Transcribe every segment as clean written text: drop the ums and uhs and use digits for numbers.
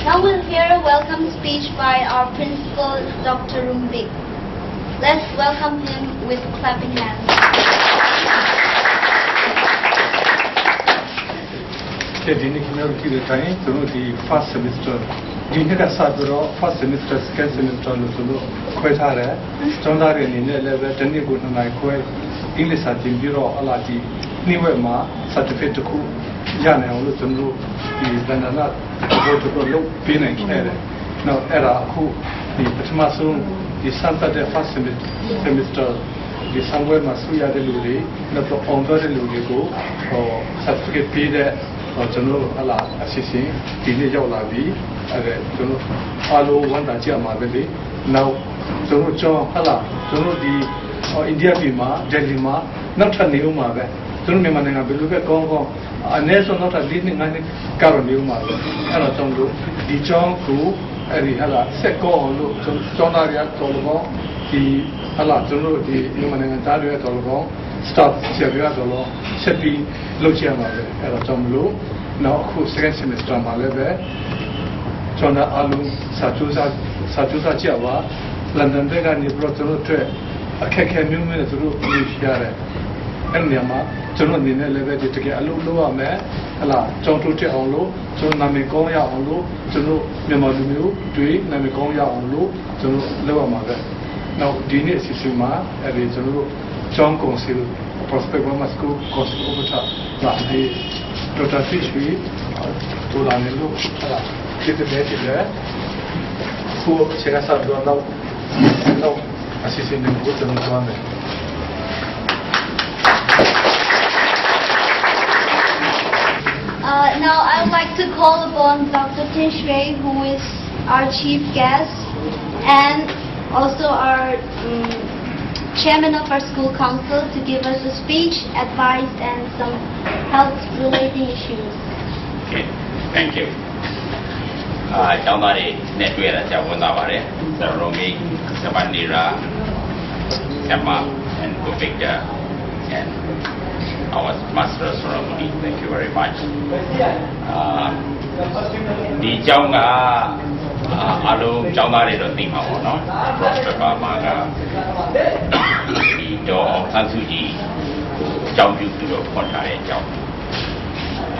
Now we'll hear a welcome speech by our principal, Dr. Rumbik. Let's welcome him with clapping hands. ဒီနေ့ကျွန်တော်ကြည့်တဲ့တိုင်းကျွန်တော်ဒီ first semester ဒီနှစ်ကစပြီးတော့ first semester second semester လို့ဆိုလို့ခွဲထားတယ်ကျောင်းသားတွေအနေနဲ့လည်းပဲတစ်နှစ်ကို2နိုင်ခွဲအင်္ဂလိပ်စာသင်ပြီးတော့အလားဒီနေ့ဝက်မှာ certificate တစ်ခုရနိုင်အောင်လို့ကျွန်တော်ဒီဗန္ဒနာတို့လုပ်ပေးနိုင်ခဲ့တယ်။နောက်အဲ့ဒါအခုဒီပထမဆုံးဒီစမ်းသပ်တဲ့ first semester ဒီဆံဝဲမှာဆူရတဲ့လူတွေနောက်တော့ on တဲ့လူတွေကိုcertificate ပေးတဲ့ကျွန်တော်ဟလာအစီအစဉ်ဒီနေ့ရောက်လာပြီအဲ့ဒါကျွန်တော်အားလုံးဝန်တာကြမှာပဲလေနောက်ကျွန်တော်ကြောဟလာကျွန်တော်ဒီအိန္ဒိယပြည်မှာဒယ်လီမှာနောက်ထပ်နေဦးမှာပဲကျွန်တော်မြန်မာနိုင်ငံဘယ်လိုပဲကောင်းကောင်းအနေဆိုနောက်ထပ်၄နှစ်၅နှစ်ကတော့နေဦးမှာပဲအဲ့တော့ကျွန်တော်ဒီကြောင်းကိုအဲ့ဒီဟလာဆက်ကောအောင်လို့ကျွန်တော်ကျောင်းသားတွေတော်တော်ဒီဟလာကျွန်တော်ဒီမြန်မာနိုင်ငံသားတွေတော်တော် start ဆက်ပြီးတော့ဆက်ပြီးလုပ်ချင်ပါပဲအဲ့တော့ကျွန်တော်တို့နောက်အခု second semester မှာလည်းပဲကျွန်တော်အားလုံးစာကြိုးစားကြပါလန်ဒန်ကနေပြီးတော့ကျွန်တော်တို့အခက်အခဲမျိုးနဲ့သူတို့ပြင်ပြရတယ်အဲ့ဒီမှာကျွန်တော်အနေနဲ့လည်းပဲဒီတကယ်အလုပ်လုပ်ရမယ်ဟလာကြောင်းတိုးတက်အောင်လို့ကျွန်တော်နာမည်ကောင်းရအောင်လို့ကျွန်တော်မြန်မာလူမျိုးတွေနာမည်ကောင်းရအောင်လို့ကျွန်တော်လုပ်ရမှာပဲနောက်ဒီနေ့အစီအစဉ်မှာအဲ့ဒီကျွန်တော်တို့ကျောင်းကောင်စီ prospect grammar school course over the Dr. Fishwi to la nelu ala kite beti le ko chega sa do now assistant de groupe de notre Now I would like to call upon Dr. Tishway, who is our chief guest and also our chairman of our school council, to give us a speech, advice, and some health-related issues. Okay, thank you. ကျောင်းသားတွေနဲ့တွေ့ရတာကြောက်ဝင်လာပါတယ်။ကျွန်တော်တို့စပန်ဒီရာကမ္ဘာ and Victor and our master ceremony. Thank you very much. ဒီကျောင်းကအလုံးကျောင်းသားတွေတော့သိမှာပေါ့နော် prospect မှာကဒီတော့ဆန်းစုကြည်ကျောင်းပြုပြီးတော့ဖွင့်ထားတဲ့အကျောင်း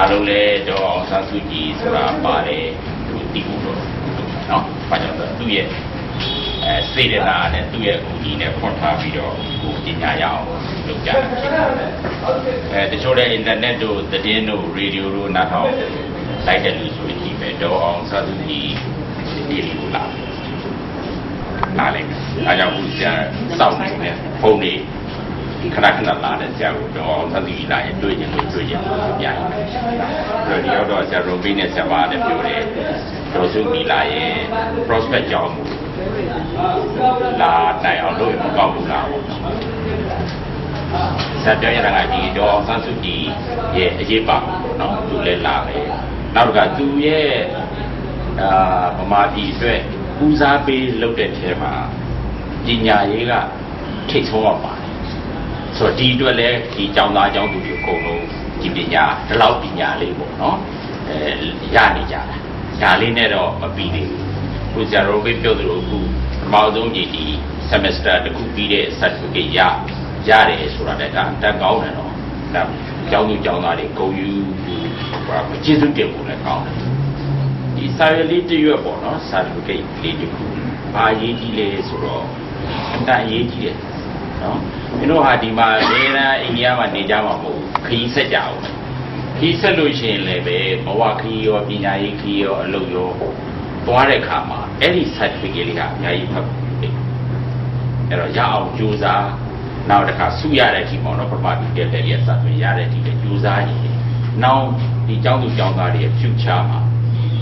အလုံးလဲတော့ဆန်းစုကြည်ဆိုတာပါတယ်သူသိဖို့တော့နော်ဘာကြောင့်လဲသူ့ရဲ့စေတနာနဲ့သူ့ရဲ့ဦးကြီးနဲ့ဖွင့်ထားပြီးတော့ကိုပညာရအောင်လုပ်ကြတယ်တချို့တဲ့ internet တို့သတင်းတို့ radio တို့နားထောင်လိုက်တဲ့လူဆိုရင်ပဲတော့အောင်ဆန်းစုကြည်ဒီလိုလာလိုက်။အားကြောင့်ဦးဆရာစောင့်နေတဲ့ဖုန်းတွေခဏလာတဲ့ဆရာကိုတော့သတိလာရင်တွေ့ရင်ပြရတယ်။အဲ့ဒီတော့ဆရာရိုဘီနဲ့ဆရာမနဲ့ပြောတယ်။ဒေါ်စုမီလာရဲ့ prospect ကြောင့်လာနိုင်အောင်လုပ်ရင်မကောင်းဘူးလား။ဆရာပြောရတာကဒီတော့ဆန်းစုကြည်ရဲ့အရေးပါနော်သူလည်းလာတယ်။နောက်ကသူရဲ့ဗမာပြည်အတွက်ဦးစားပေးလုပ်တဲ့ထဲမှာပညာရေးကထိတ်ဆုံးရပါတယ်ဆိုတော့ဒီအတွက်လည်းဒီကျောင်းသားကျောင်းသူတွေအကုန်လုံးဒီပညာဒီလောက်ပညာလေးပေါ့နော်ရနေကြတာဒါလေးနဲ့တော့မပြီးသေးဘူးကိုဆရာတော်ပြောသလိုအခုပထမဆုံးဒီ semester တစ်ခုပြီးတဲ့ certificate ရတယ်ဆိုတာလည်းဒါတက်ကောင်းတယ်နော်ဒါကျောင်းသူကျောင်းသားတွေဂုဏ်ယူကျေးဇူးတင်ဖို့လည်းကောင်းတယ်ဒီစာရွက်လေးတစ်ရွက်ပေါ့နော် certificate လေးတစ်ခုဘာရေးကြည့်လဲဆိုတော့အတန်ရေးကြည့်တယ်နော်မင်းတို့ဟာဒီမှာနေရာအိန္ဒိယမှာနေကြမှာမဟုတ်ခရီးဆက်ကြအောင်ခရီးဆက်လို့ရှိရင်လည်းပဲဘဝခရီးရောပညာရေးခရီးရောအလုပ်ရောသွားတဲ့အခါမှာအဲ့ဒီ certificate လေးကအများကြီးဖတ်ပြီးအဲ့တော့ရအောင်ကြိုးစားနောက်တစ်ခါစုရတဲ့အချိန်ပေါ့နော်ပထမဒီတက်တဲ့ရစပြီးရတဲ့အချိန်ကြိုးစားရင်နောက်ဒီကျောင်းသူကျောင်းသားတွေရဲ့ future မှာ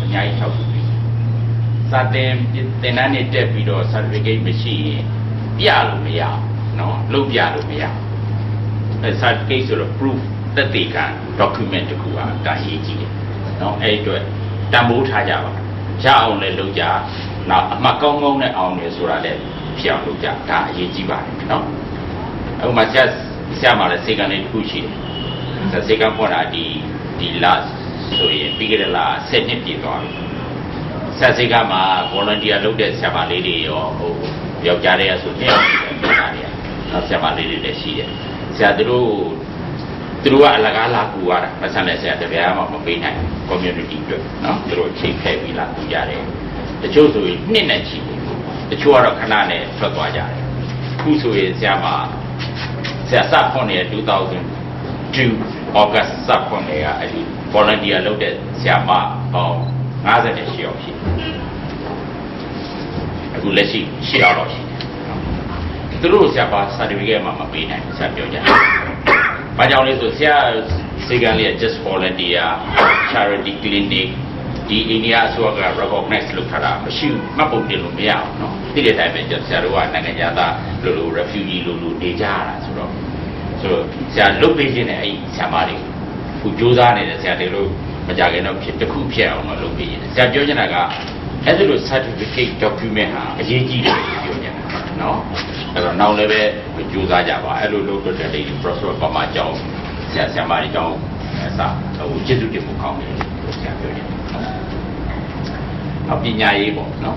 အများကြီးထောက်ကူပြီစာတင်သင်တန်းတွေတက်ပြီးတော့ certificate မရှိရင်ပြလို့မရနော်လုပ်ပြလို့မရအဲ certificate ဆိုတော့ proof သက်သေခံ document တခုကဒါရေးကြည့်တယ်နော်အဲ့အတွက်တန်ဖိုးထားကြပါရအောင်လည်းလုပ်ကြနောက်အမှတ်ကောင်းကောင်းနဲ့အောင်နေဆိုတာလည်းဖြစ်အောင်လုပ်ကြဒါအရေးကြီးပါတယ်နော်အခုမှဆရာမလည်းစေကံလေးတစ်ခုရှိတယ်စေကံပေါ်တာဒီလဆိုရင်ပြီးကြတဲ့လား7နှစ်ပြည့်သွားပြီ ဆက်စိတ်ကမှာ volunteer လုပ်တဲ့ဆရာမလေးတွေရောယောက်ျားတွေကဆို2ယောက်ရှိတယ်ပြောတာတွေကနောက်ဆရာမလေးတွေလည်းရှိတယ်ဆရာတို့ကအလကားလာကူရတာပတ်စံနဲ့ဆရာတပြားမှမပေးနိုင် community အတွက်နော်သူတို့ချိန်ဖက်ပြီးလာကူကြတယ်တချို့ဆိုရင်နှစ်နဲ့ချီတယ်တချို့ကတော့ခဏနဲ့ထွက်သွားကြတယ်ခုဆိုရင်ဆရာစဖွင့်နေ2002 August စဖွင့်နေကအဲ့ဒီ volunteer လုပ်တဲ့ဆရာမပေါင်း58ယောက်ရှိအခုလက်ရှိ8ယောက်တော့ရှိတယ်သူတို့ဆရာပါ certificate မှမပေးနိုင်ဆက်ပြောကြတယ်။ဘာကြောင့်လဲဆိုဆရာစေကန်လေး just volunteer charity clinic ဒီအိန္ဒိယအစိုးရက recognize လုပ်ထားတာမရှိဘူးမှတ်ပုံတင်လို့မရအောင်နော်။ဒီတဲ့တိုင်းပဲဆရာတို့ကနိုင်ငံသားလို refugee လိုနေကြရတာဆိုတော့ဆရာလုပ်ပေးခြင်းနဲ့အဲ့ဆရာမတွေခုစူးစမ်းနေတဲ့ဆရာတွေလို့မကြခင်တော့တစ်ခုဖြစ်အောင်တော့လုပ်ပေးခြင်း။ဆရာပြောချင်တာကအဲ့ဒီလို certificate document ဟာအရေးကြီးတယ်ပြောချင်တာနော်။အဲ့တော့နောက်လည်းပဲကြိုးစားကြပါအဲ့လိုလုပ်တော့တဲ့ process ပမာကြောင်းဆရာမတွေကြောင်းအစားဟိုကျေးဇူးတင်ဖို့ကောင်းတယ်ဆရာပြောတယ်နော်ပညာရေးပေါ့နော်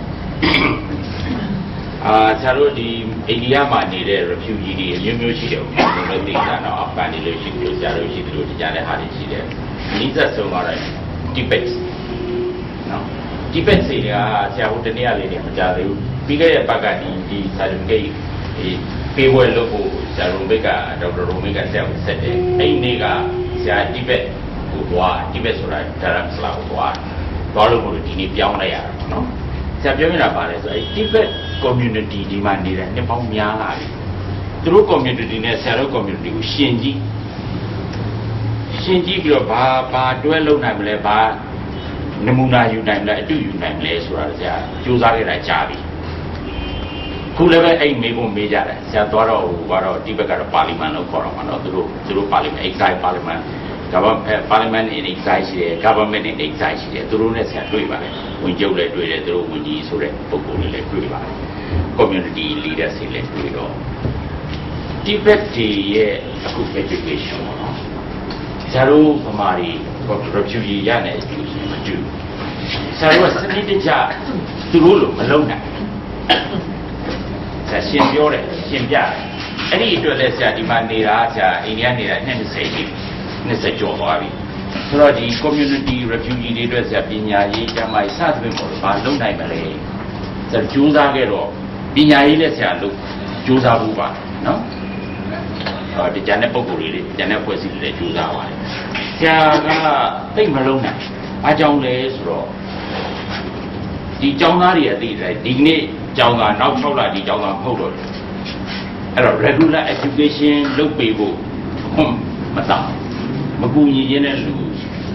ဆရာတို့ဒီအိန္ဒိယမှာနေတဲ့ refugee တွေအမျိုးမျိုးရှိတယ်ဘုရားတို့သိတာတော့အပန်တွေလို့ရှိတယ်ဆရာတို့ရှိတယ်လို့ကြားတဲ့ဟာတွေရှိတယ်အနည်းဆက်ဆုံးကတော့ Tibet နော် Tibet စီကဆရာဟိုတနေ့လေးတွေမကြားသေးဘူးပြီးခဲ့တဲ့ဘက်ကဒီ certificateပေးဝဲလို့ကိုဆရာရိုမစ်ကဒေါက်တာရိုမစ်ကဆရာကိုဆက်တယ်အဲ့ဒီနေ့ကဆရာတိဘက်ကိုသွားတိဘက်ဆိုတာဒါရမ်စလာကိုသွားလို့ကိုဒီနေ့ပြောင်းလိုက်ရတာနော်ဆရာပြောနေတာပါလဲဆိုအဲ့တိဘက် community ဒီမှာနေတဲ့နှစ်ပေါင်းများလာပြီသူတို့ community နဲ့ဆရာတို့ community ကိုရှင်ကြည့်ပြီးတော့ဘာတွဲလုပ်နိုင်မလဲဘာနမူနာယူနိုင်မလဲအတူယူနိုင်မလဲဆိုတာဆရာစူးစမ်းခဲ့တာကြားပြီခုလည်းပဲအဲ့မေးဖို့မေးကြတယ်ဆရာသွားတော့ကတော့ဒီဘက်ကတော့ပါလီမန်လို့ခေါ်တော့မှာနော်သူတို့ပါလီမန် exile parliament parliament in exile ရှိတယ် government in exile ရှိတယ်သူတို့နဲ့ဆရာတွေ့ပါတယ်ဝင်ချုပ်လည်းတွေ့တယ်သူတို့ဝင်ကြီးဆိုတဲ့ပုံပုံလေးလည်းတွေ့ပါတယ် community leaders တွေလည်းတွေ့တော့ဒီဘက်ဒီရဲ့အခု education ပေါ့နော်ဆရာတို့ဗမာတွေ refugee ရတဲ့ education မတူဆရာတို့ကစနစ်တကျသူတို့လိုမလုပ်နိုင်ဆရာရှင်းပြောတယ်ရှင်းပြတယ်အဲ့ဒီအတွက်လဲဆရာဒီမှာနေတာဆရာအိန္ဒိယနေတာ20ရှိ20ကျော်သွားပြီဆိုတော့ဒီ community refugee တွေအတွက်ဆရာပညာရေးကျန်းမာရေးစသဖြင့်ပေါ့ဘာလုပ်နိုင်မလဲဆရာကြိုးစားခဲ့တော့ပညာရေးလည်းဆရာလုပ်ကြိုးစားဖို့ပါနော်ဒီကျန်တဲ့ပုံကိုယ်လေးတွေကျန်တဲ့ဖွဲ့စည်းတွေလည်းကြိုးစားပါတယ်ဆရာကသိမလုံးနိုင်အားကြောင့်လဲဆိုတော့ဒီကျောင်းသားတွေအသိတယ်ဒီနေ့ကျောင်းသားနောက်6လဒီကျောင်းသားမဟုတ်တော့ဘူးအဲ့တော့ regular education လုပ်ပေးဖို့မတောင်းမကူညီရင်းတဲ့လူ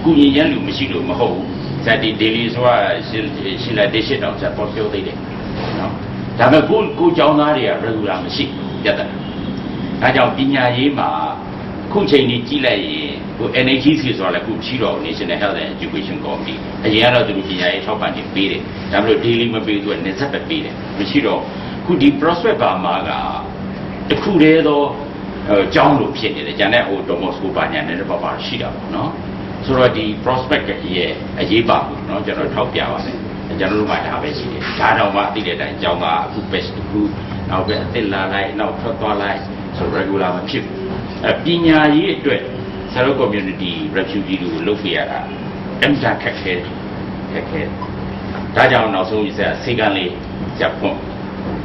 ကူညီရင်းလူမရှိလို့မဟုတ်ဘူးဇာတိ daily ဆိုတာရှင်လာတက်ရှစ်တော့ဇာပေါ်ပြောသေးတယ်နော်ဒါပေမဲ့ကိုကျောင်းသားတွေက regular မရှိပြတ်တယ်ဒါကြောင့်ပညာရေးမှာခုချိန်ကြီးကြီးလိုက်ရင်ကို NHC ဆိုတာလည်းခုရှိတော့ National Health and Education Committee အရင်ကတော့သူတို့ပညာရေးထောက်ပံ့နေပေးတယ်ဒါပေမဲ့ daily မပေးသူကနေဆက်ပဲပေးတယ်မရှိတော့ခုဒီ prospect ပါမှာကတခုတည်းသောကျောင်းလို့ဖြစ်နေတယ်ကျန်တဲ့ဟို Domosco ဘာညာနဲ့တော့ပါရှိတာပေါ့နော်ဆိုတော့ဒီ prospect ရဲ့အရေးပါဘူးเนาะကျွန်တော်ထောက်ပြပါတယ်ကျွန်တော်တို့မှဒါပဲရှိတယ်ဒါတော့မှသိတဲ့အတိုင်းကျောင်းသားအခု best အခုနောက်ပဲအစ်လာလိုက်နောက်ထွက်သွားလိုက်ဆို regular မဖြစ်ဘူးပညာရေးအတွက်ဆရာတို့ community refugee တွေကိုလုပ်ပြရတာအမှန်ခက်ခဲဒါကြောင့်နောက်ဆုံးဆရာစေကန်းလေးဂျပန်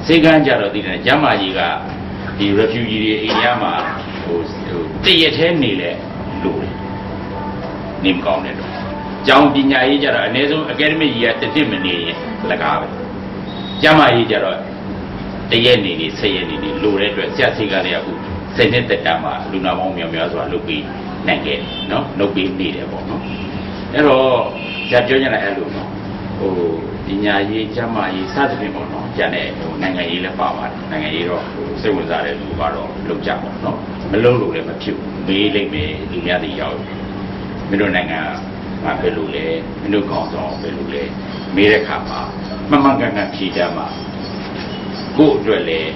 စေကန်းကြတော့သိတယ်ကျမ်းမာကြီးကဒီ refugee တွေအိန္ဒိယမှာဟိုတရက်သေးနေလဲလို့နေမကောင်းတဲ့တော့ကျောင်းပညာရေးကြတော့အနည်းဆုံး academic ကြီးကတစ်နှစ်မနေရင်လကားပဲကျမ်းမာရေးကြတော့တရက်နေ10ရက်နေလို့တဲ့အတွက်ဆရာစေကန်းလေးကအခုစိတ်နဲ့တက်တာမှာလူနာပေါင်းများများစွာလုပ်ပြီးနိုင်ခဲ့เนาะလုပ်ပြီးနေတယ်ပေါ့နော်အဲ့တော့ဇာပြောကြတယ်အဲ့လိုနော်ဟိုပညာရေးကျန်းမာရေးစသဖြင့်ပေါ့နော်ကျန်တဲ့ဟိုနိုင်ငံရေးလည်းပါပါတယ်နိုင်ငံရေးတော့စိတ်ဝင်စားတဲ့လူကတော့လုပ်ကြပါတော့မလုပ်လို့လည်းမဖြစ်ဘူးမေးလိုက်မယ်လူများတွေရောက်မင်းတို့နိုင်ငံမှာဘယ်လိုလဲမင်းတို့ကောင်းဆောင်ဘယ်လိုလဲမေးတဲ့အခါမှာမှန်မှန်ကန်ကန်ဖြေကြမှာကိုယ့်အတွက်လည်း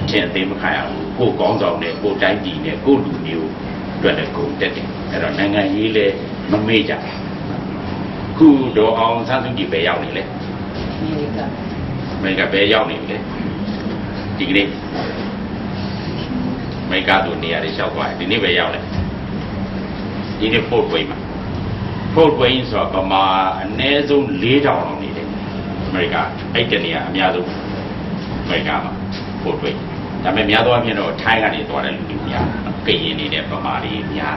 အထင်အသေးမခံရဘူးကိုယ်ကောင်းဆောင်နဲ့ကိုယ်တိုင်းပြည်နဲ့ကိုယ်လူမျိုးအတွက်လည်းကုန်တက်တယ်အဲ့တော့နိုင်ငံရေးလည်းမမေ့ကြဘူး ခုတော့အောင်ဆန်းစုကြည်ပဲရောက်နေလေအမေရိကပဲရောက်နေပြီလေဒီကနေ့အမေရိကတို့နေရာတွေလျှောက်သွားတယ်ဒီနေ့ပဲရောက်တယ်ဒီနေ့ Fort Wayne မှာ Fort Wayne ဆိုတော့ပမာအနည်းဆုံး4,000လောက်နေတယ်အမေရိကအဲ့တနေရာအများဆုံးအမေရိကမှာ Fort Wayne ဒါပေမဲ့များသောအားဖြင့်တော့ထိုင်းကနေသွားတဲ့လူတွေများကရင်နေတဲ့ပမာတွေများ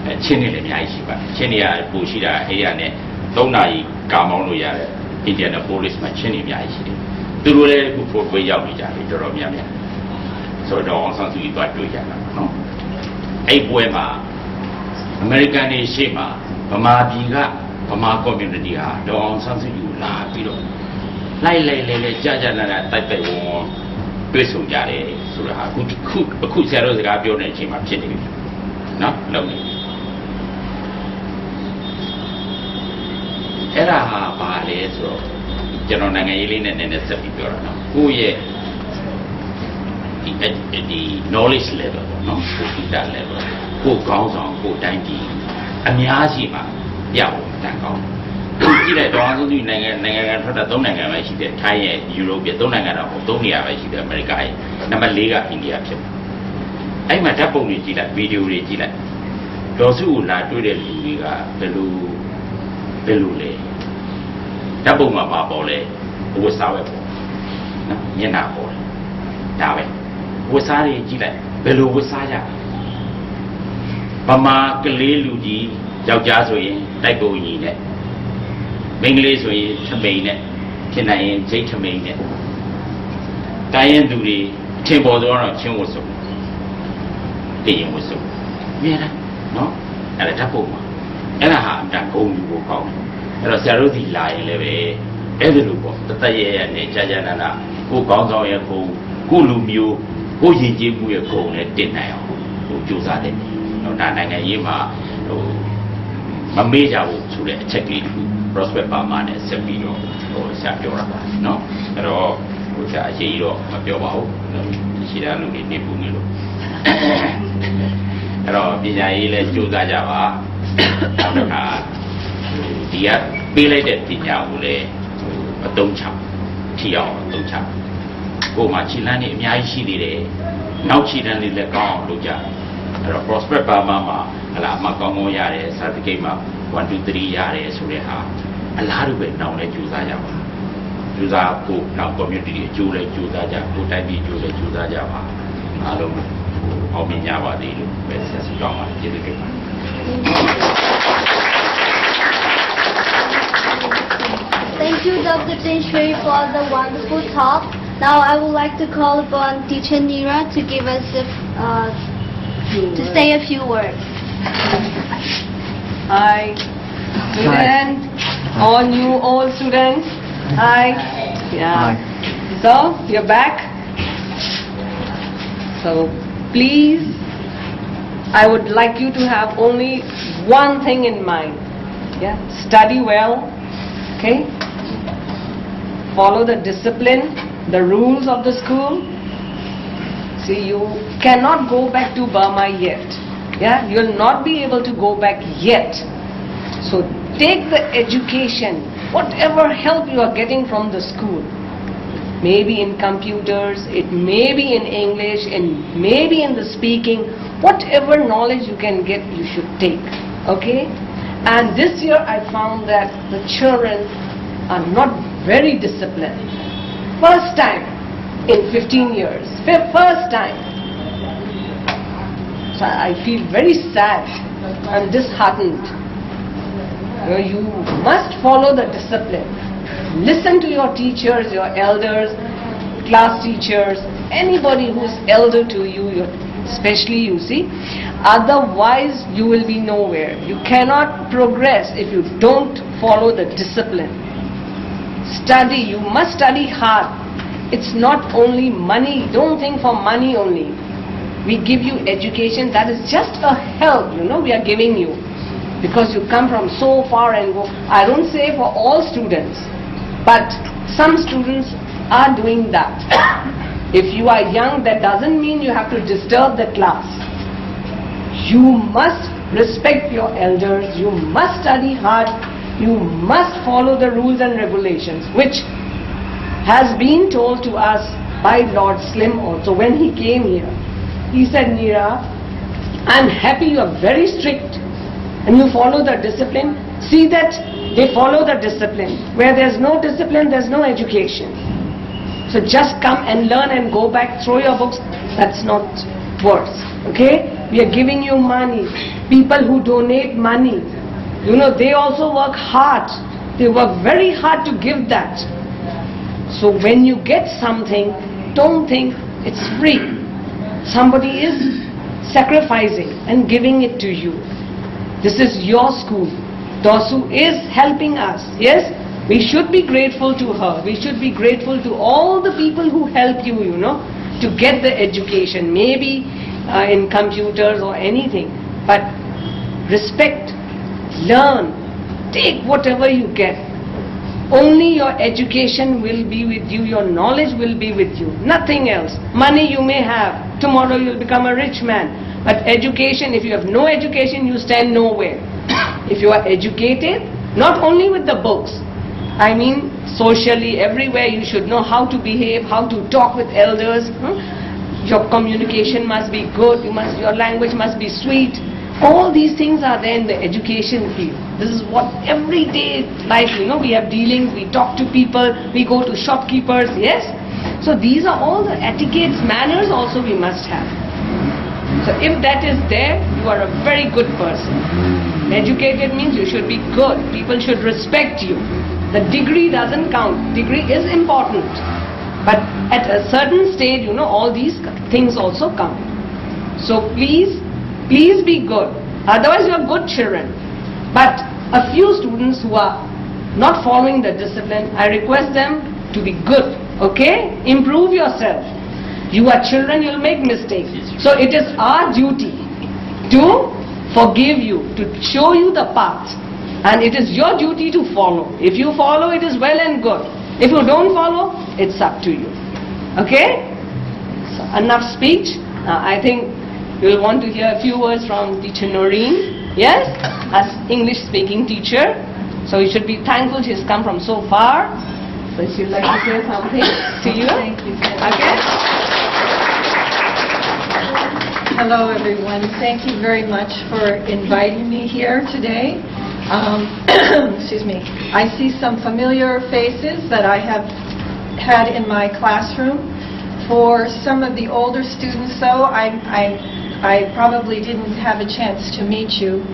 တယ်ချင်းတွေလည်းအများကြီးရှိပါတယ်ချင်းတွေကပိုရှိတာအဲ့ရနဲ့3 နာရီကာမောင်းလို့ရတယ် Indianapolis မှာချင်းတွေအများကြီးရှိတယ်သူတို့လည်းအခု Fort Wayne ရောက်နေကြပြီတော်တော်များများဆိုတော့အောင်ဆန်းစုကြည်သွားတွေ့ကြတာနော်အဲ့ပွဲမှာအမေရိကန်တွေရှေ့မှာဗမာပြည်ကဗမာ community ဟာဒေါ်အောင်ဆန်းစုကြည်လာပြီးတော့လိုက်ကြာနာတိုက်ဝန်းတွေ့ဆုံကြတယ်ဆိုတာအခုဆရာတို့စကားပြောနေတဲ့အချိန်မှာဖြစ်နေပြီနော်လုံးနေအဲ့ဒါဟာဘာလဲဆိုတော့ကျွန်တော်နိုင်ငံရေးလေးနဲ့နည်းနည်းဆက်ပြီးပြောတာနော်ကိုယ့်ရဲ့ဒီ knowledge level ပေါ့နော်ကိုယ်တတ် level ကိုကောင်းဆောင်ကိုတိုင်းပြည်အများကြီးမှာပြဖို့တန်ကောင်းကြည့်လိုက်တော့အစိုးရနိုင်ငံထွက်တာ3နိုင်ငံပဲရှိတယ်ထိုင်းရဲ့ယူရိုပ3နိုင်ငံတော့3နေရာပဲရှိတယ်အမေရိကရဲ့နံပါတ်4ကအိန္ဒိယဖြစ်တယ်အဲ့မှာဓာတ်ပုံတွေကြည့်လိုက်ဗီဒီယိုတွေကြည့်လိုက်ဒေါ်စုကိုလာတွေ့တဲ့လူတွေကဘယ်လိုလဲဓာတ်ပုံမှာပါပေါ်လဲဝတ်စားပဲပေါ့နော်မျက်နှာပေါ်တယ်ဒါပဲဝတ်စားတွေကြည့်လိုက်ဘယ်လိုဝတ်စားကြဗမာကလေးလူကြီးယောက်ျားဆိုရင်တိုက်ပုံကြီးနဲ့မိန်းကလေးဆိုရင်ထမိန်နဲ့ဖြစ်နိုင်ရင်ဂျိတ်ထမိန်နဲ့တိုင်းရင်သူတွေအထင်ပေါ်တော့ချင်းဝတ်စုံတည်ရင်ဝတ်စုံမြင်လားနော်အဲ့ဒါဓာတ်ပုံမှာအဲ့ဒါဟာအတန်ဂုံယူဖို့ကောင်းတယ်အဲ့တော့ဆရာတို့ဒီလာရင်လည်းပဲအဲ့ဒီလိုပေါ့တသက်ရဲ့နဲ့ကြာနာကိုကောင်းဆောင်ရဲ့ကိုလူမျိုးကိုယဉ်ကျေးမှုရဲ့ဂုံနဲ့တင်နိုင်အောင်ကိုကြိုးစားတယ်နော်ဒါနိုင်ငံရေးမှာမမေ့ကြဘူးဆိုတဲ့အချက်ကလေးတစ်ခု prospect ပါမှာနဲ့ဆက်ပြီးတော့ဆရာပြောတာပါနော်အဲ့တော့ဆရာအရေးတော့မပြောပါဘူးရှိတာလူတွေနေပူနေလို့အဲ့တော့ပညာရေးလည်းကြိုးစားကြပါနောက်တစ်ခါဒီကပေးလိုက်တဲ့ပညာကိုလည်းအသုံးချထီအောင်အသုံးချကိုယ်မှာခြေလမ်းတွေအများကြီးရှိသေးတယ်နောက်ခြေလမ်းတွေလည်းကောင်းအောင်လုပ်ကြအဲ့တော့ prospect ပါမှာဟလာအမကောင်းရတယ် certificate မှာ1 2 3ရတယ်ဆိုတဲ့ဟာအလားတူပဲနောင်လဲကြိုးစားကြပါကြိုးစားဖို့နောက် community တွေအကျိုးလဲကြိုးစားကြကိုတိုင်းပြည်အကျိုးလဲကြိုးစားကြပါအားလုံးအောင်မြင်ကြပါသေးလို့ပဲဆက်စုကြောင်းပါကျေးဇူးတင်ပါတယ် Thank you, Dr. Tin Shui, for the wonderful talk. Now I would like to call upon Teacher Nira to give us to say a few words. Hi, students, all new, old students. Hi. Yeah. Hi. So, you're back. So, please, I would like you to have only one thing in mind. Yeah. Study well. Okay. Follow the discipline, the rules of the school. See, you cannot go back to Burma yet. Yeah, you will not be able to go back yet. So take the education, whatever help you are getting from the school. Maybe in computers, it may be in English, and maybe in the speaking. Whatever knowledge you can get, you should take. Okay? And this year I found that the children are not very disciplined. First time in 15 years. First time. So I feel very sad and disheartened. You must follow the discipline. Listen to your teachers, your elders, class teachers, anybody who is elder to you, especially you see. Otherwise you will be nowhere. You cannot progress if you don't follow the discipline. Study, you must study hard. It's not only money, don't think for money only. We give you education, that is just a help, we are giving you. Because you come from so far and go. I don't say for all students, but some students are doing that. If you are young, that doesn't mean you have to disturb the class. You must respect your elders, you must study hard, you must follow the rules and regulations, which has been told to us by Lord Slim also when he came here. He said, Neera, I'm happy you are very strict and you follow the discipline. See that they follow the discipline. Where there's no discipline, there's no education. So just come and learn and go back, throw your books. That's not worth. Okay? We are giving you money. People who donate money, you know, they also work hard. They work very hard to give that. So when you get something, don't think it's free. Somebody is sacrificing and giving it to you. This is your school. Dosu is helping us. Yes? We should be grateful to her. We should be grateful to all the people who help you, you know, to get the education. Maybe in computers or anything. But respect, learn, take whatever you get. Only your education will be with you, your knowledge will be with you, nothing else. Money you may have, tomorrow you'll become a rich man. But education, if you have no education, you stand nowhere. If you are educated, not only with the books, I mean socially, everywhere you should know how to behave, how to talk with elders. Your communication must be good, your language must be sweet. All these things are there in the education field. This is what everyday life, you know, we have dealings, we talk to people, we go to shopkeepers, yes? So these are all the etiquettes, manners also we must have. So if that is there, you are a very good person. Educated means you should be good, people should respect you. The degree doesn't count, degree is important. But at a certain stage, you know, all these things also count. So please be good. Otherwise you are good children. But a few students who are not following the discipline, I request them to be good. Okay? Improve yourself. You are children, you'll make mistakes. So it is our duty to forgive you, to show you the path. And it is your duty to follow. If you follow, it is well and good. If you don't follow, it's up to you. Okay? So enough speech. I think you will want to hear a few words from teacher Noreen. Yes? As English speaking teacher. So you should be thankful she's come from so far. So she'd like to say something to you. Thank you. Okay? Hello, everyone. Thank you very much for inviting me here today. Excuse me. I see some familiar faces that I have had in my classroom. For some of the older students, though, I probably didn't have a chance to meet you.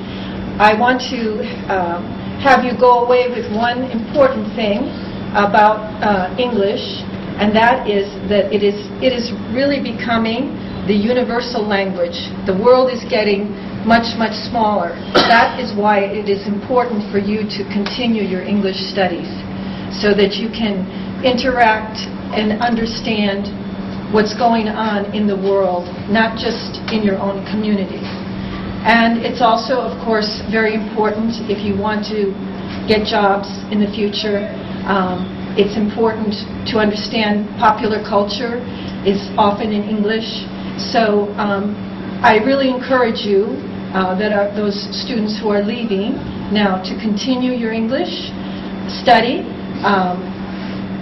I want to have you go away with one important thing about English, and that is that it is really becoming the universal language. The world is getting much, much smaller. That is why it is important for you to continue your English studies, so that you can interact and understand what's going on in the world, not just in your own community. And it's also, of course, very important if you want to get jobs in the future. It's important to understand popular culture is often in English. So I really encourage you, those students who are leaving now, to continue your English study,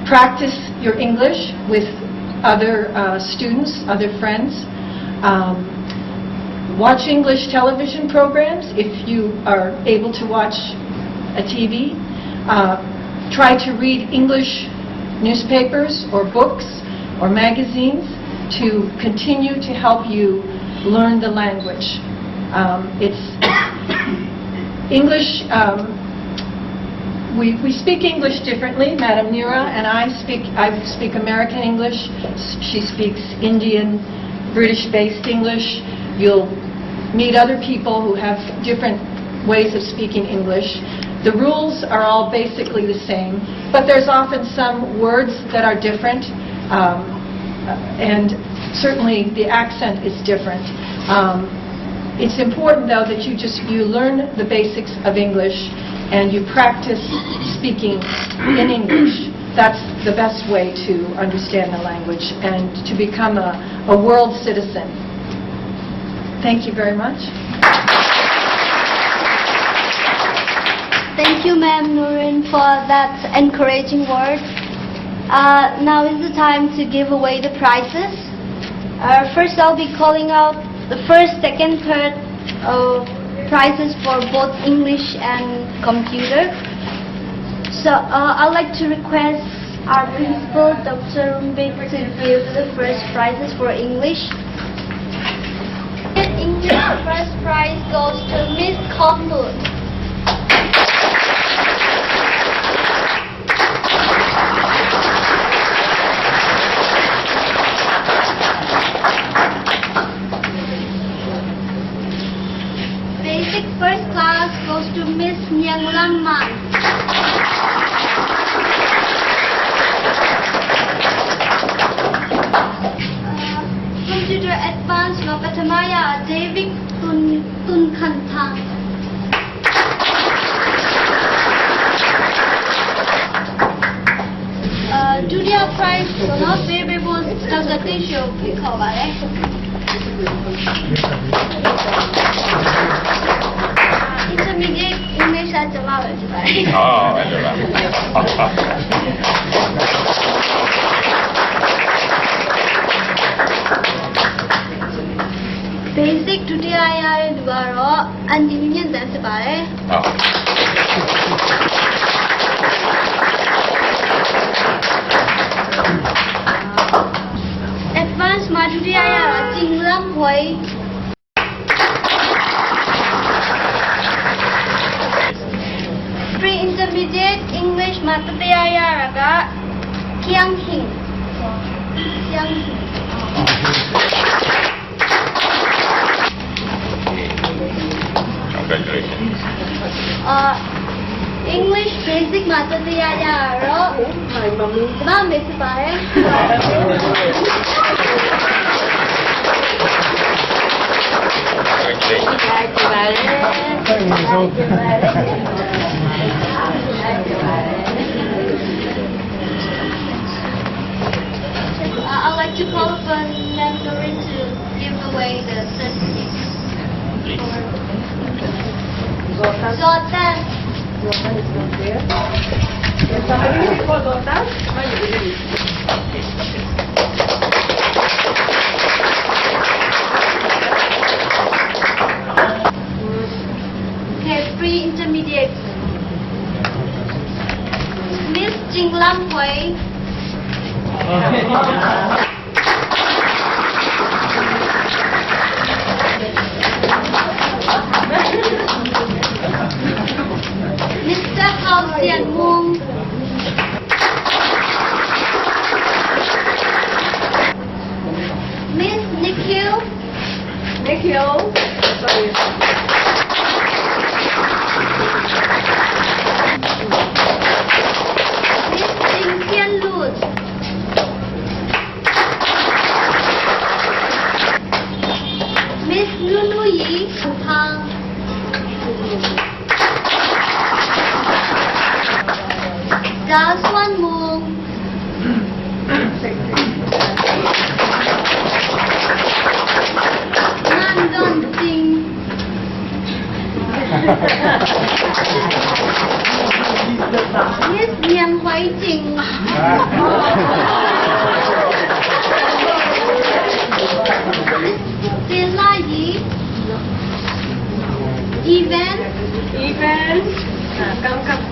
practice your English with other students, other friends. Watch English television programs if you are able to watch a TV. Try to read English newspapers or books or magazines to continue to help you learn the language. It's English. We speak English differently. Madam Neera and I speak American English. She speaks Indian, British-based English. You'll meet other people who have different ways of speaking English. The rules are all basically the same, but there's often some words that are different, and certainly the accent is different. It's important, though, that you learn the basics of English and you practice speaking in English. That's the best way to understand the language and to become a world citizen. Thank you very much. Thank Thank you, Ma'am Nurin, for that encouraging word. Now is the time to give away the prizes. First, I'll be calling out the first, second, third prizes for both English and computer. So I'd like to request our principal, Dr. Rumbek, to give the first prizes for English. In English, the first prize goes to Miss Conwood. Basic first class goes to Miss Nyang Lan Man. Computer Advanced Lopatamaya David Tun Kantang. Junior prize not available Dr. Tisho Intermediate English at the moment. အဲ့လိုလား Basic ဒုတိယရတဲ့သူကတော့အန်တီမြင့်တန်းဖြစ်ပါတယ် ဟုတ် Advanced မှာဒုတိယရတာကျင်လမ်းဝေး Pre Intermediate English မှာတတိယရတာကကျန်းဟင်ကျန်းဟင် Congratulations English Basic မှာတတိယရတော့မမမေဖြစ်ပါတယ် I'd like to call upon Ma'am Nurin to give away the certificates. Zoltan. Zoltan is not there. Is somebody for Zoltan? Okay, pre-intermediate. Miss Jing Lam Hui. Mr. Hao Xian Mung. Miss Nikhil. Nikhil. Sorry. Miss Jing Tian Lut. Miss Lulu Yi Tang. Daswan Mung. Nandon Singh. Miss Niang Huai Jing. Miss Stella Yi. Event. Come.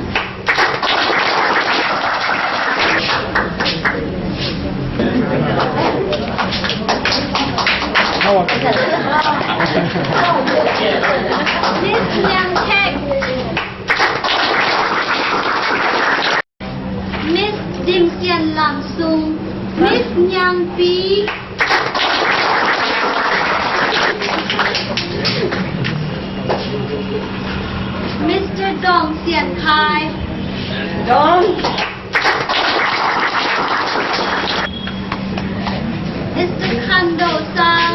Miss Yang Tech. Miss Dim Sian Lam Sung. Miss Yang Pi. Mr. Dong Sian Kai. Don. Mr. Kando Sang.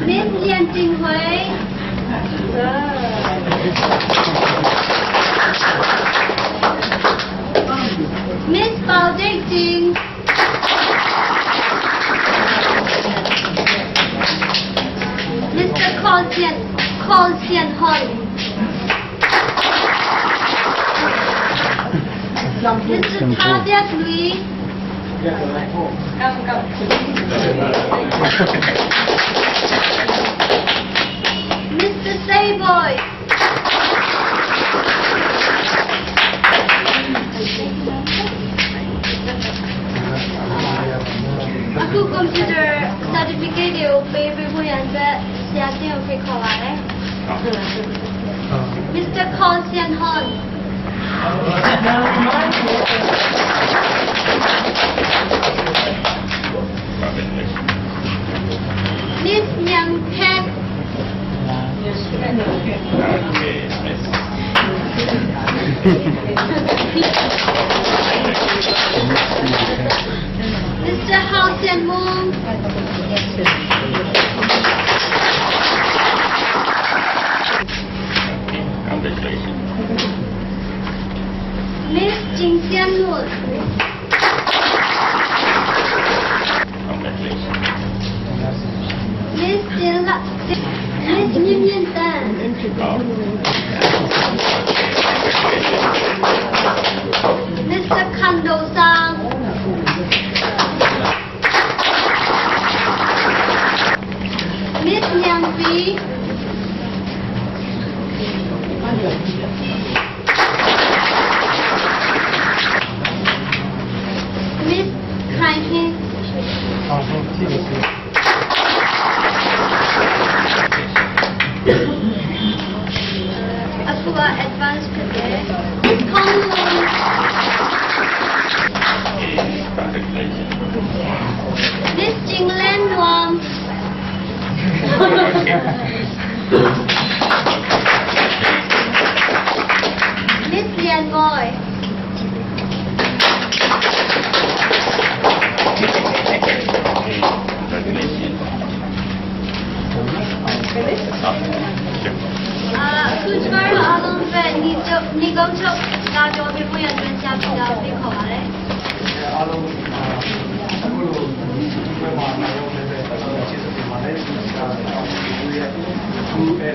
Miss Lian Jing Hui. Miss Bao Jing Jing. Xian Hon. Mr. Tadiak Lui. Mr. Sayboy. Aku computer certificate ကိုပေးဖို့ရန်အတွက်ဆရာတင်ကိုဖိတ်ခေါ်ပါတယ် Mr. Khon Sian Hon. Miss Nyang Pen. Mr. Hao Sian Moon. Congratulations. Miss Jing Xian Nun. Congratulations. Miss Jin La. Miss Mian Mian Tan. Mr. Kando Sang. Miss Nyang Fi. Miss Kai Hing. Aku advance kerja. Kong Lun. Congratulations. Miss Jing Len Nuam. Miss Lian Boy. Congratulations. Aku cuma alung vet ni kau cok dah jawab pun yang siap dah beri kau balik. အားလုံးအခုလိုဒီဘက်မှာလာရောက်နေတဲ့ကျေးဇူးတင်ပါတယ်ဆရာတော်ကိုရဲ့သူ့ရဲ့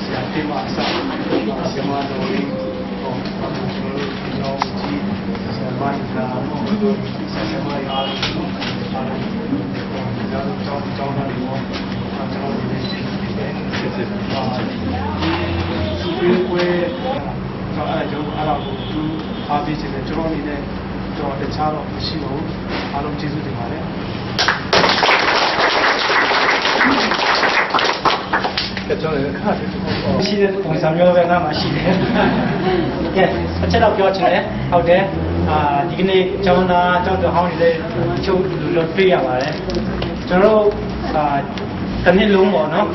ဆရာတင်မအစားဆရာမတော်လေးပေါ့ကျွန်တော်တို့ဒီတော့ဒီဆရာမကြီးကဆရာမကြီးအားလုံးအားလုံးကြောင်းသားတွေပေါ့ကျွန်တော်တို့ဒီကျေးဇူးတင်တယ်ဆက်ဆက်ပါသူ့ရဲ့ကိုအဲ့ဒါကြောင့်အားလုံးသူအားပေးခြင်းနဲ့ကျွန်တော်အနေနဲ့တော့တခြားတော့မရှိပါဘူးအားလုံးကျေးဇူးတင်ပါတယ်ကျွန်တော်လည်းခါတယ်ရှိတဲ့ပုံစံမျိုးပဲငါမှရှိတယ်ကဲအချက်တော့ပြောချင်တယ်ဟုတ်တယ်ဒီကနေ့ကျောင်းသားကျောင်းသူဟောင်းတွေလည်းအချို့လူလွတ်ပြေးရပါတယ်ကျွန်တော်တို့တစ်နှစ်လုံးပေါ့နော်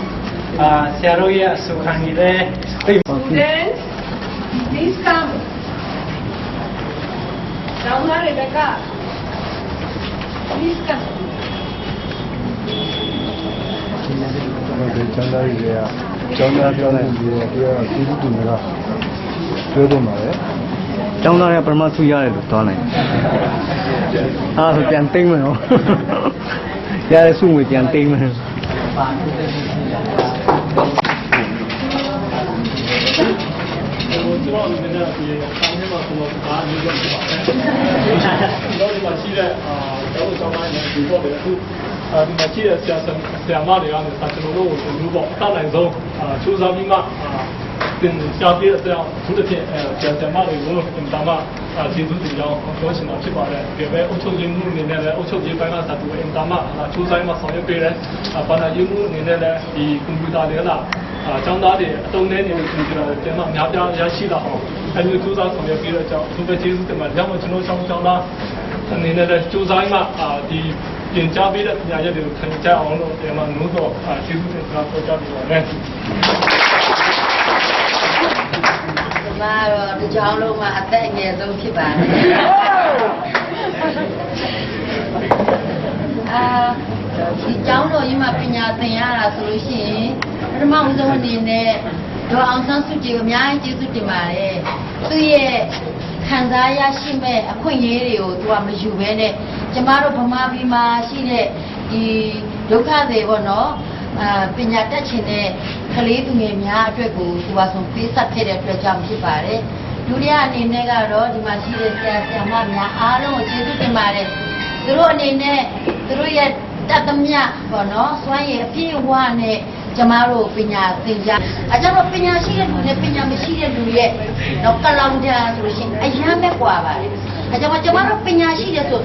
ဆရာတို့ရဲ့အဆိုခံနေတဲ့ Students, please come. Down here, Rebecca. Please come. ကျောင်းသားတွေကကျောင်းသားပြောနေပြီးတော့ပြောစီးပူနေတာပြောတော့မှာလေကျောင်းသားကပရမဆုရတယ်လို့သွားနိုင်အားဆိုပြန်သိမ့်မယ်နော်ရတဲ့ဆုငွေပြန်သိမ့်မယ်ကျွန်တော်အနေနဲ့ဒီဆောင်းထဲမှာကျွန်တော်အားမျိုးလုပ်ပါမယ်။တော့ဒီမှာရှိတဲ့တော့ဆောင်းပိုင်းနဲ့ဒီပေါ်တယ်အခုဒီမှာရှိတဲ့ဆရာမတွေကလည်းကျွန်တော်တို့ကိုဒီလိုပေါ့တောက်နိုင်ဆုံးစူးစမ်းပြီးမှတင်ရှားပြတဲ့ဆရာသူတစ်ဖြစ်ဆရာမတွေကိုဒါမှကျေးဇူးတင်ကြောင်းပြောချင်တာဖြစ်ပါတယ်။ဒီပဲအုပ်ချုပ်ရေးမှုအနေနဲ့လည်းအုပ်ချုပ်ရေးပိုင်းကစတူအင်တာမစူးစမ်းမှဆောင်ရွက်ပေးတယ်။ဘာသာရေးမှုအနေနဲ့လည်းဒီကွန်ပျူတာတွေကကျောင်းသားတွေအတုံးနဲ့နေတဲ့ကွန်ပျူတာတွေတင်မှများပြားရရှိတာအောင်အဲဒီစူးစမ်းဆောင်ရွက်ပေးတဲ့အကြောင်းသူပဲကျေးဇူးတင်ပါတယ်။ကြောင့်ကျွန်တော်ကျောင်းသားအနေနဲ့လည်းစူးစမ်းမှဒီပြင်ကြားပေးတဲ့ပညာရပ်တွေကိုခံကြအောင်လို့ဒီမှာနိုးတော့ကျေးဇူးတင်ကြောင်းပြောကြပါမယ်။ မှာတော့ဒီကြောင်လုံးမှာအသက်အငယ်ဆုံးဖြစ်ပါတယ်ဒီကြောင်တော်ကြီးမှာပညာသင်ရတာဆိုလို့ရှိရင်ပထမဦးဆုံးအနေနဲ့ဒေါ်အောင်ဆန်းစုကြည်ကိုအများကြီးကျေးဇူးတင်ပါတယ်သူ့ရဲ့ခံစားရရှိမဲ့အခွင့်အရေးတွေကိုသူကမယူဘဲနဲ့ကျမတို့ဗမာပြည်မှာရှိတဲ့ဒီဒုက္ခတွေပေါ့နော် ပညာတတ်ခြင်းနဲ့ကလေးသူငယ်များအတွက်ကိုဒီပါဆုံးပေးဆက်ခဲ့တဲ့အတွက်ကြောင့်ဖြစ်ပါတယ်ဒုတိယအနေနဲ့ကတော့ဒီမှာရှိတဲ့ဆရာဆရာမများအားလုံးကိုကျေးဇူးတင်ပါတယ်သူတို့အနေနဲ့သူတို့ရဲ့တတ်သမျှပေါ့နော်စွမ်းရည်အပြည့်အဝနဲ့ကျမတို့ပညာသင်ကြားအကြတော့ပညာရှိတဲ့လူနဲ့ပညာမရှိတဲ့လူရဲ့တော့ကလောင်ကြဆိုလို့ရှိရင်အရန်ပဲกว่าပါတယ်အကြကျမတို့ပညာရှိတဲ့ဆို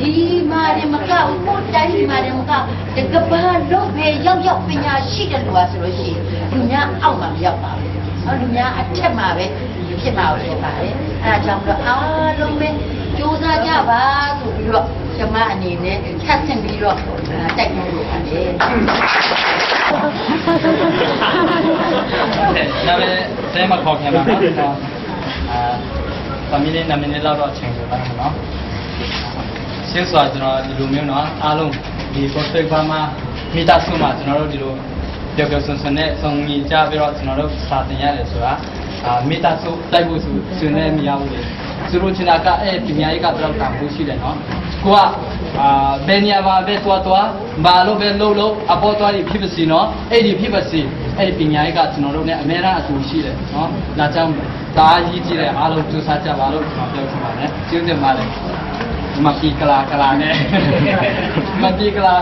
ဒီမာရမကဘူးပို့တိုင်းဒီမာရမကတကဘာလို့ပဲရောက်ပညာရှိတဲ့လူပါဆိုလို့ရှိရင်လူများအောက်မှာမရောက်ပါဘူး။လူများအထက်မှာပဲဖြစ်မှာဖြစ်ပါတယ်။အဲဒါကြောင့်တော့အားလုံးပဲကြိုးစားကြပါဆိုပြီးတော့ကျမအနေနဲ့ထပ်ဆင့်ပြီးတော့တိုက်တွန်းလိုပါတယ်။ ဒါပဲတဲမှာခေါ်ခဲ့မှာနော်သမီးလေးနာမည်လေးလောက်တော့အချိန်ဆိုပါမယ်နော်ရှင်းစွာကျွန်တော်ဒီလိုမျိုးနော်အားလုံးဒီ perfect ဘာမှာမိသားစုမှာကျွန်တော်တို့ဒီလိုပျော်ပျော်ရွှင်ရွှင်နဲ့စုံညီကြပြီးတော့ကျွန်တော်တို့စာသင်ရတယ်ဆိုတာမိသားစုတိုက်ဖို့ဆိုနေမရဘူးလေသူတို့ချင်တာကဒီမြားကြီးကတော့တန်ဖိုးရှိတယ်နော်ကိုကဘယ်နေရာမှာပဲသွားဘာလို့ပဲလို့အပေါ်သွားပြီးဖြစ်ပါစီနော်အဲ့ဒီဖြစ်ပါစီအဲ့ဒီပညာရေးကကျွန်တော်တို့ ਨੇ အများအားအတူရှိတယ်နော်ဒါကြောင့်ဒါအရေးကြီးတယ်အားလုံးစူးစမ်းကြပါလို့ကျွန်တော်ပြောချင်ပါတယ်ကျေးဇူးတင်ပါတယ်မကီကလာနဲ့မကီကလာ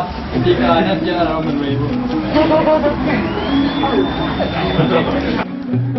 နဲ့ပြန်တော့မလွယ်ဘူး